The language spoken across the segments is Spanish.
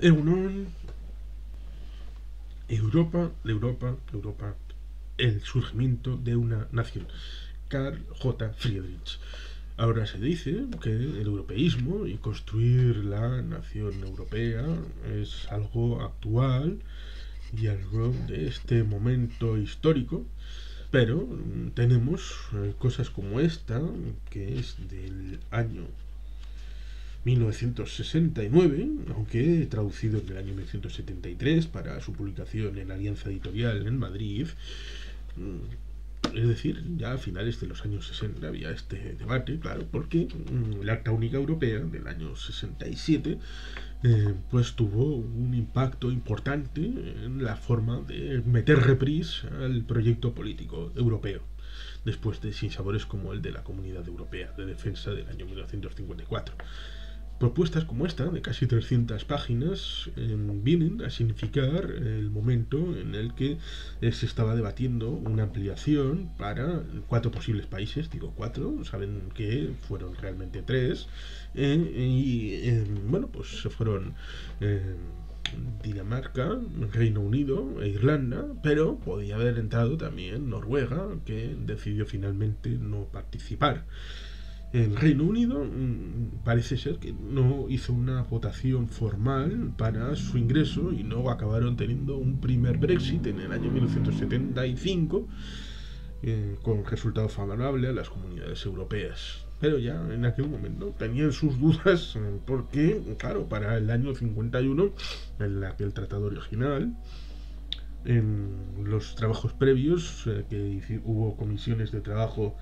Egunon, Europa, el surgimiento de una nación. Karl J. Friedrich. Ahora se dice que el europeísmo y construir la nación europea es algo actual y algo de este momento histórico, pero tenemos cosas como esta, que es del año 1969, aunque traducido en el año 1973 para su publicación en Alianza Editorial en Madrid. Es decir, ya a finales de los años 60 había este debate, claro, porque el Acta Única Europea del año 67 pues tuvo un impacto importante en la forma de meter reprise al proyecto político europeo, después de sinsabores como el de la Comunidad Europea de Defensa del año 1954. Propuestas como esta, de casi 300 páginas, vienen a significar el momento en el que se estaba debatiendo una ampliación para 4 posibles países, digo 4, saben que fueron realmente 3, bueno, pues se fueron Dinamarca, Reino Unido e Irlanda, pero podía haber entrado también Noruega, que decidió finalmente no participar. El Reino Unido parece ser que no hizo una votación formal para su ingreso y no acabaron teniendo un primer Brexit en el año 1975 con resultado favorable a las comunidades europeas. Pero ya en aquel momento tenían sus dudas porque, claro, para el año 51, en aquel tratado original, en los trabajos previos, que hubo comisiones de trabajo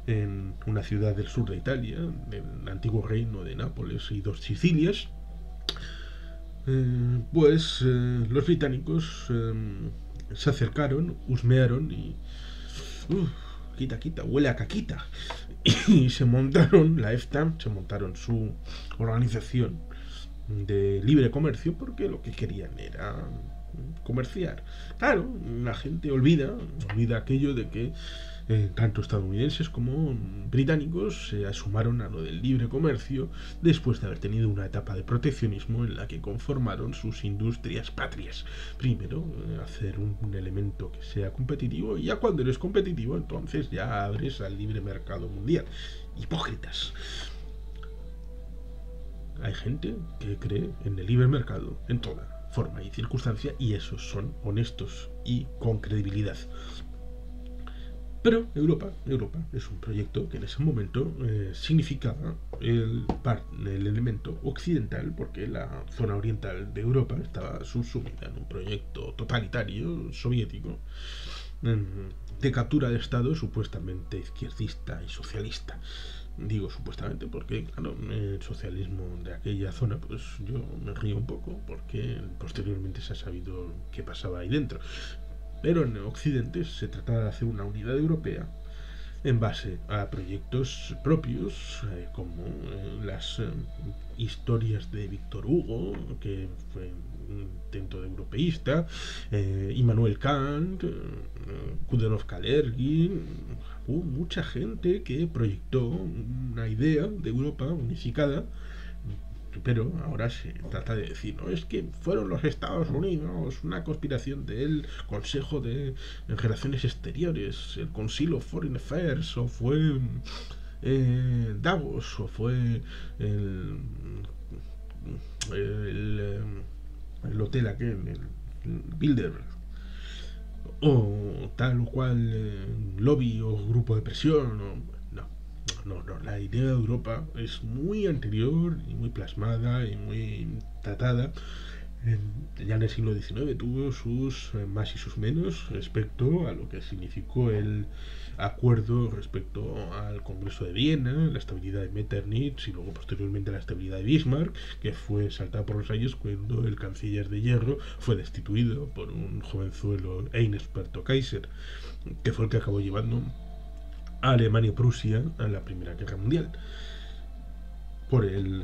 en una ciudad del sur de Italia, el antiguo reino de Nápoles y 2 Sicilias, los británicos se acercaron, husmearon y quita, huele a caquita, y se montaron la EFTA, se montaron su organización de libre comercio porque lo que querían era comerciar. Claro, la gente olvida aquello de que tanto estadounidenses como británicos se asumaron a lo del libre comercio después de haber tenido una etapa de proteccionismo en la que conformaron sus industrias patrias. Primero, hacer un elemento que sea competitivo, y ya cuando eres competitivo, entonces ya abres al libre mercado mundial. Hipócritas. Hay gente que cree en el libre mercado en toda forma y circunstancia, y esos son honestos y con credibilidad. Pero Europa es un proyecto que en ese momento significaba el elemento occidental, porque la zona oriental de Europa estaba subsumida en un proyecto totalitario soviético de captura de Estado supuestamente izquierdista y socialista. Digo supuestamente porque, claro, el socialismo de aquella zona, pues yo me río un poco porque posteriormente se ha sabido qué pasaba ahí dentro. Pero en Occidente se trataba de hacer una unidad europea en base a proyectos propios, como las historias de Víctor Hugo, que fue un intento de europeísta, Immanuel Kant, Coudenhove-Kalergi. Hubo mucha gente que proyectó una idea de Europa unificada, pero ahora se trata de decir, no, es que fueron los Estados Unidos, una conspiración del Consejo de Relaciones Exteriores, el Council of Foreign Affairs, o fue Davos, o fue el, el hotel aquel, el Bilderberg, o tal o cual lobby o grupo de presión, no, la idea de Europa es muy anterior y muy plasmada y muy tratada. Ya en el siglo XIX tuvo sus más y sus menos respecto a lo que significó el acuerdo respecto al Congreso de Viena, la estabilidad de Metternich y luego posteriormente la estabilidad de Bismarck, que fue saltada por los años cuando el canciller de hierro fue destituido por un jovenzuelo e inexperto Kaiser, que fue el que acabó llevando a Alemania y Prusia a la Primera Guerra Mundial, por el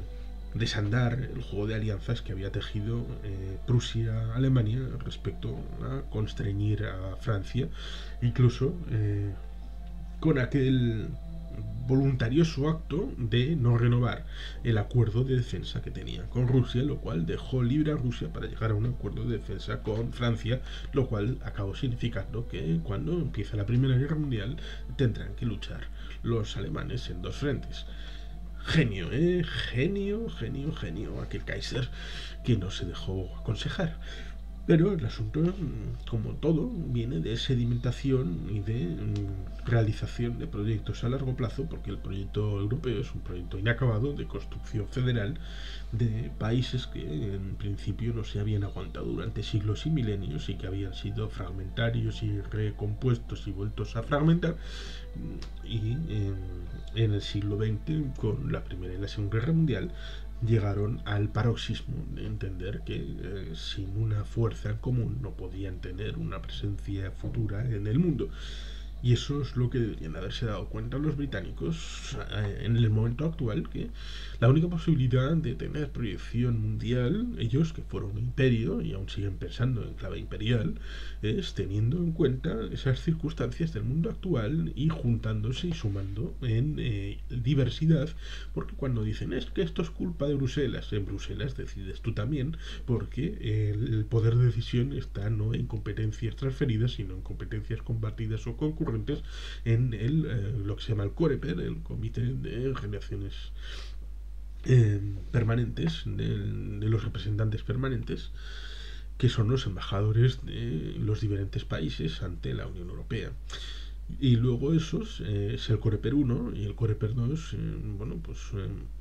desandar el juego de alianzas que había tejido Prusia-Alemania respecto a constreñir a Francia, incluso con aquel voluntarioso acto de no renovar el acuerdo de defensa que tenía con Rusia, lo cual dejó libre a Rusia para llegar a un acuerdo de defensa con Francia, lo cual acabó significando que cuando empieza la Primera Guerra Mundial tendrán que luchar los alemanes en dos frentes. Genio, genio, genio, genio, aquel Kaiser que no se dejó aconsejar. Pero el asunto, como todo, viene de sedimentación y de realización de proyectos a largo plazo, porque el proyecto europeo es un proyecto inacabado de construcción federal de países que en principio no se habían aguantado durante siglos y milenios y que habían sido fragmentarios y recompuestos y vueltos a fragmentar. Y en el siglo XX, con la Primera y la Segunda Guerra Mundial, llegaron al paroxismo de entender que sin una fuerza común no podían tener una presencia futura en el mundo. Y eso es lo que deberían haberse dado cuenta los británicos en el momento actual, que la única posibilidad de tener proyección mundial, ellos que fueron un imperio y aún siguen pensando en clave imperial, es teniendo en cuenta esas circunstancias del mundo actual y juntándose y sumando en diversidad, porque cuando dicen es que esto es culpa de Bruselas, en Bruselas decides tú también, porque el poder de decisión está no en competencias transferidas, sino en competencias compartidas o concurrentes en lo que se llama el COREPER, el Comité de Relaciones Permanentes, de los representantes permanentes, que son los embajadores de los diferentes países ante la Unión Europea. Y luego esos es el Coreper 1 y el Coreper 2, bueno, pues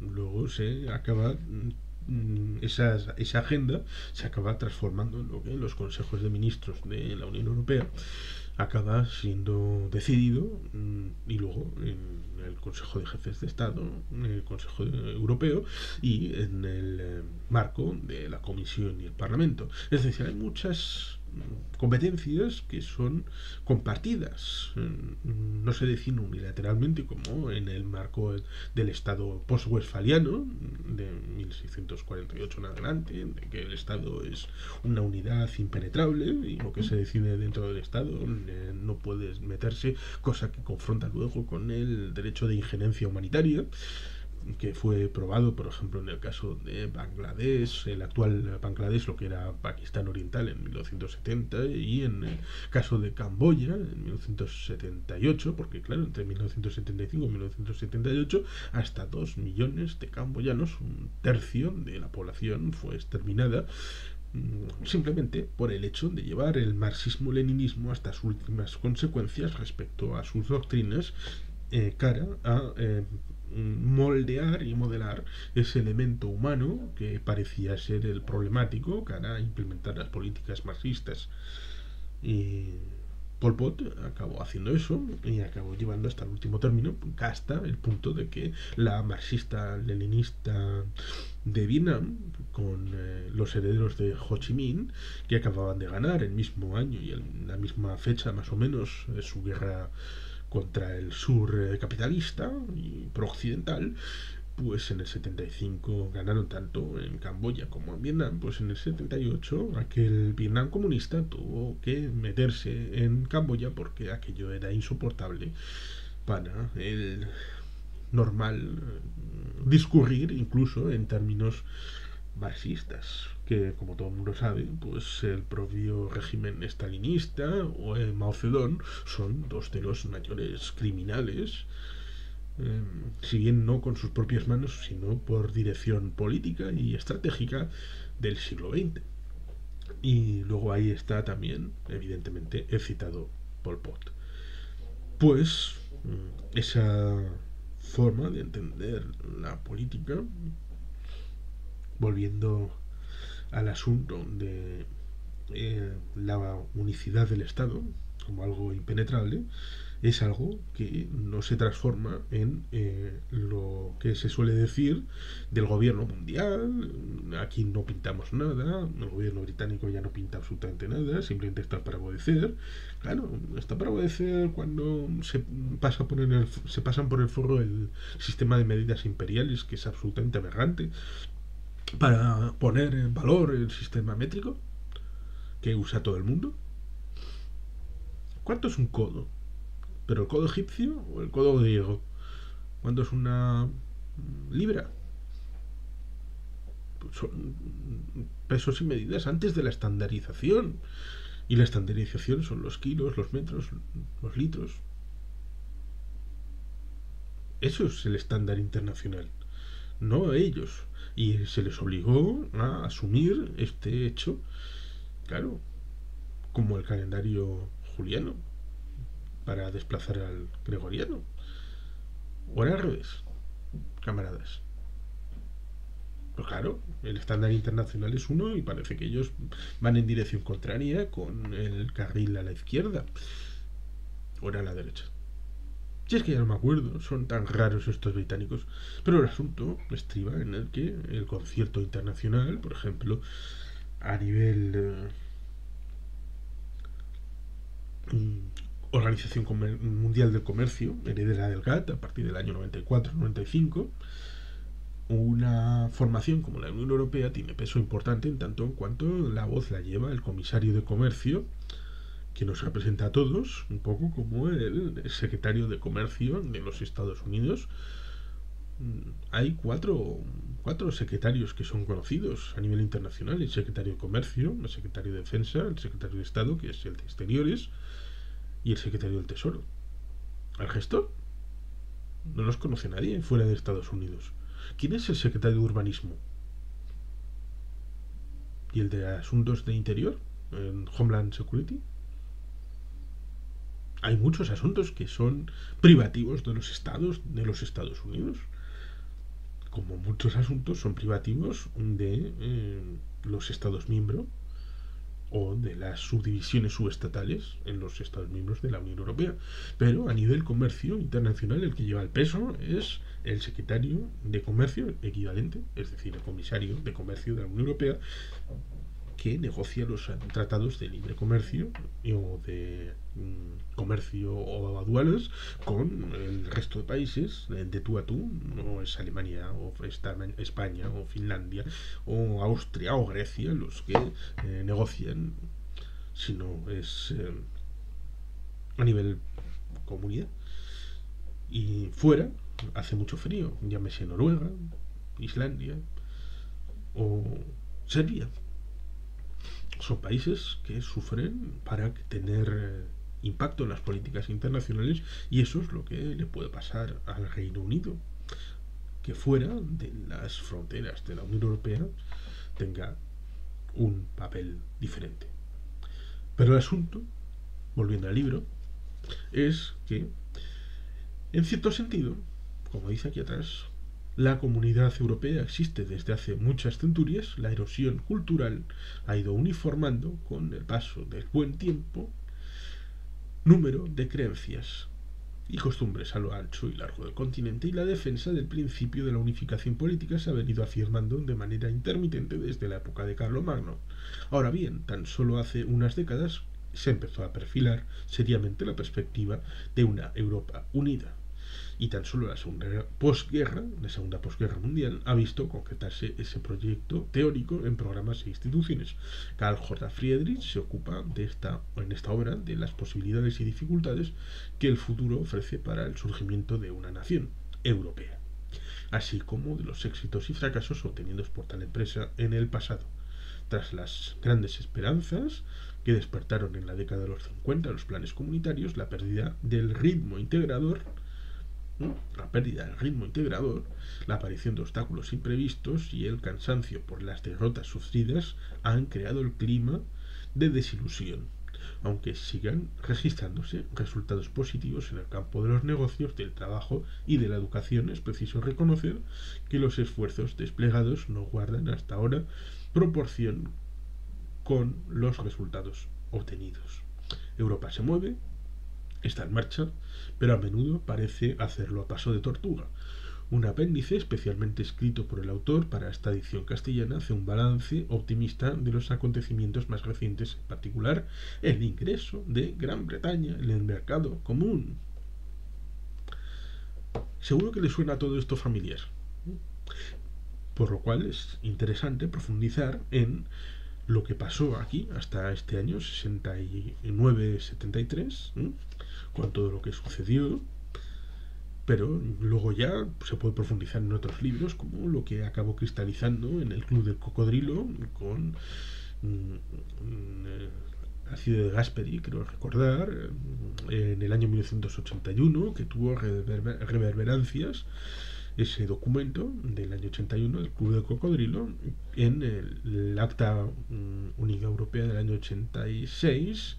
luego se acaba esa agenda se acaba transformando en lo que los consejos de ministros de la Unión Europea acaba siendo decidido y luego en el Consejo de Jefes de Estado, en el Consejo Europeo y en el marco de la Comisión y el Parlamento. Es decir, hay muchas competencias que son compartidas, no se define unilateralmente como en el marco del Estado post-westfaliano de 1648 en adelante, de que el Estado es una unidad impenetrable y lo que se decide dentro del Estado no puede meterse, cosa que confronta luego con el derecho de injerencia humanitaria, que fue probado, por ejemplo, en el caso de Bangladesh, el actual Bangladesh, lo que era Pakistán Oriental en 1970, y en el caso de Camboya en 1978, porque claro, entre 1975 y 1978 hasta 2 millones de camboyanos, un tercio de la población, fue exterminada simplemente por el hecho de llevar el marxismo-leninismo hasta sus últimas consecuencias respecto a sus doctrinas, cara a moldear y modelar ese elemento humano que parecía ser el problemático cara a implementar las políticas marxistas. Y Pol Pot acabó haciendo eso y acabó llevando hasta el último término, hasta el punto de que la marxista-leninista de Vietnam, con los herederos de Ho Chi Minh, que acababan de ganar el mismo año y en la misma fecha más o menos su guerra contra el sur capitalista y pro-occidental, pues en el 75 ganaron tanto en Camboya como en Vietnam. Pues en el 78 aquel Vietnam comunista tuvo que meterse en Camboya porque aquello era insoportable para el normal discurrir, incluso en términos marxistas, que como todo el mundo sabe, pues el propio régimen estalinista o el Mao Zedong son dos de los mayores criminales, si bien no con sus propias manos, sino por dirección política y estratégica del siglo XX. Y luego ahí está también, evidentemente, el citado Pol Pot. Pues esa forma de entender la política, volviendo al asunto de la unicidad del Estado como algo impenetrable, es algo que no se transforma en lo que se suele decir del gobierno mundial. Aquí no pintamos nada, el gobierno británico ya no pinta absolutamente nada, simplemente está para obedecer. Claro, está para obedecer cuando se pasan por el forro el sistema de medidas imperiales, que es absolutamente aberrante, para poner en valor el sistema métrico que usa todo el mundo. ¿Cuánto es un codo? ¿Pero el codo egipcio o el codo griego? ¿Cuánto es una libra? Pues son pesos y medidas antes de la estandarización. Y la estandarización son los kilos, los metros, los litros. Eso es el estándar internacional, no a ellos. Y se les obligó a asumir este hecho, claro, como el calendario juliano, para desplazar al gregoriano. O era al revés, camaradas. Pues claro, el estándar internacional es uno y parece que ellos van en dirección contraria con el carril a la izquierda. O era a la derecha. Si es que ya no me acuerdo, son tan raros estos británicos. Pero el asunto estriba en el que el concierto internacional, por ejemplo, a nivel Organización Mundial del Comercio, heredera del GATT a partir del año 94-95, una formación como la Unión Europea tiene peso importante en tanto en cuanto la voz la lleva el comisario de comercio, que nos representa a todos, un poco como el secretario de comercio de los Estados Unidos. Hay cuatro secretarios que son conocidos a nivel internacional: el secretario de comercio, el secretario de defensa, el secretario de Estado, que es el de exteriores, y el secretario del tesoro. Al resto no los conoce nadie fuera de Estados Unidos. ¿Quién es el secretario de urbanismo? ¿Y el de asuntos de interior? ¿En Homeland Security? Hay muchos asuntos que son privativos de los Estados Unidos, como muchos asuntos son privativos de los Estados miembros o de las subdivisiones subestatales en los Estados miembros de la Unión Europea. Pero a nivel comercio internacional el que lleva el peso es el secretario de comercio equivalente, es decir, el comisario de comercio de la Unión Europea, que negocia los tratados de libre comercio o de comercio o aduanas con el resto de países de tú a tú. No es Alemania o España o Finlandia o Austria o Grecia los que negocian, sino es a nivel comunidad. Y fuera hace mucho frío, llámese Noruega, Islandia o Serbia. Son países que sufren para tener impacto en las políticas internacionales, y eso es lo que le puede pasar al Reino Unido, que fuera de las fronteras de la Unión Europea tenga un papel diferente. Pero el asunto, volviendo al libro, es que, en cierto sentido, como dice aquí atrás, la comunidad europea existe desde hace muchas centurias. La erosión cultural ha ido uniformando con el paso del buen tiempo número de creencias y costumbres a lo ancho y largo del continente, y la defensa del principio de la unificación política se ha venido afirmando de manera intermitente desde la época de Carlomagno. Ahora bien, tan solo hace unas décadas se empezó a perfilar seriamente la perspectiva de una Europa unida. Y tan solo la segunda posguerra mundial, ha visto concretarse ese proyecto teórico en programas e instituciones. Carl J. Friedrich se ocupa en esta obra de las posibilidades y dificultades que el futuro ofrece para el surgimiento de una nación europea, así como de los éxitos y fracasos obtenidos por tal empresa en el pasado. Tras las grandes esperanzas que despertaron en la década de los 50 los planes comunitarios, la pérdida del ritmo integrador, la aparición de obstáculos imprevistos y el cansancio por las derrotas sufridas han creado el clima de desilusión. Aunque sigan registrándose resultados positivos en el campo de los negocios, del trabajo y de la educación, es preciso reconocer que los esfuerzos desplegados no guardan hasta ahora proporción con los resultados obtenidos. Europa se mueve, está en marcha, pero a menudo parece hacerlo a paso de tortuga. Un apéndice especialmente escrito por el autor para esta edición castellana hace un balance optimista de los acontecimientos más recientes, en particular el ingreso de Gran Bretaña en el mercado común. Seguro que le suena todo esto familiar, por lo cual es interesante profundizar en lo que pasó aquí hasta este año 69-73, con todo lo que sucedió, pero luego ya se puede profundizar en otros libros, como lo que acabó cristalizando en el Club del Cocodrilo con ácido de Gasperi, creo recordar, en el año 1981, que tuvo reverberancias ese documento del año 81 del Club del Cocodrilo en el Acta Única Europea del año 86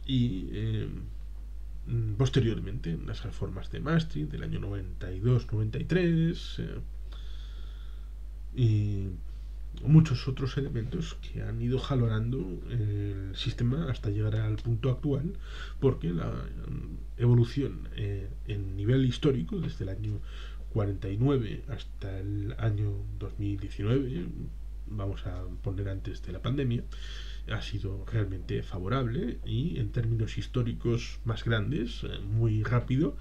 y posteriormente en las reformas de Maastricht del año 92-93 y muchos otros elementos que han ido jalonando el sistema hasta llegar al punto actual, porque la evolución en nivel histórico desde el año 49 hasta el año 2019, vamos a poner antes de la pandemia, ha sido realmente favorable y en términos históricos más grandes, muy rápido,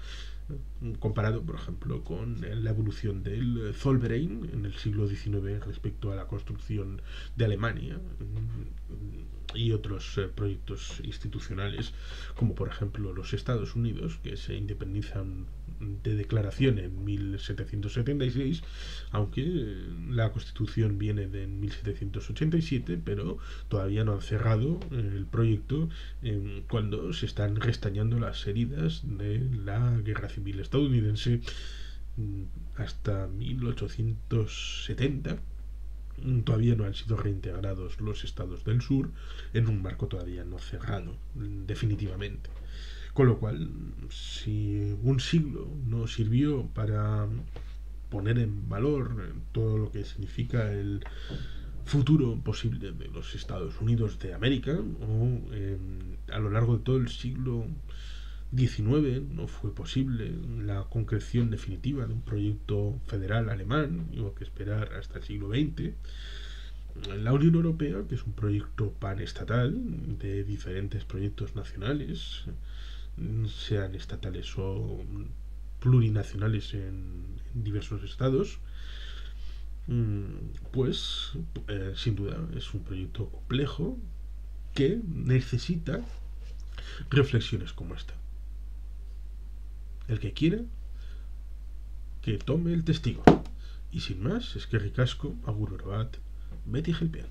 comparado por ejemplo con la evolución del Zollverein en el siglo XIX respecto a la construcción de Alemania y otros proyectos institucionales, como por ejemplo los Estados Unidos, que se independizan de declaración en 1776, aunque la Constitución viene de 1787, pero todavía no han cerrado el proyecto cuando se están restañando las heridas de la Guerra Civil estadounidense hasta 1870. Todavía no han sido reintegrados los estados del sur en un marco todavía no cerrado definitivamente. Con lo cual, si un siglo no sirvió para poner en valor todo lo que significa el futuro posible de los Estados Unidos de América, o a lo largo de todo el siglo XIX no fue posible la concreción definitiva de un proyecto federal alemán, hubo que esperar hasta el siglo XX. La Unión Europea, que es un proyecto panestatal de diferentes proyectos nacionales, sean estatales o plurinacionales en diversos estados, pues sin duda es un proyecto complejo que necesita reflexiones como esta. El que quiera, que tome el testigo. Y sin más, es que ricasco, agur bat, beti gelpean.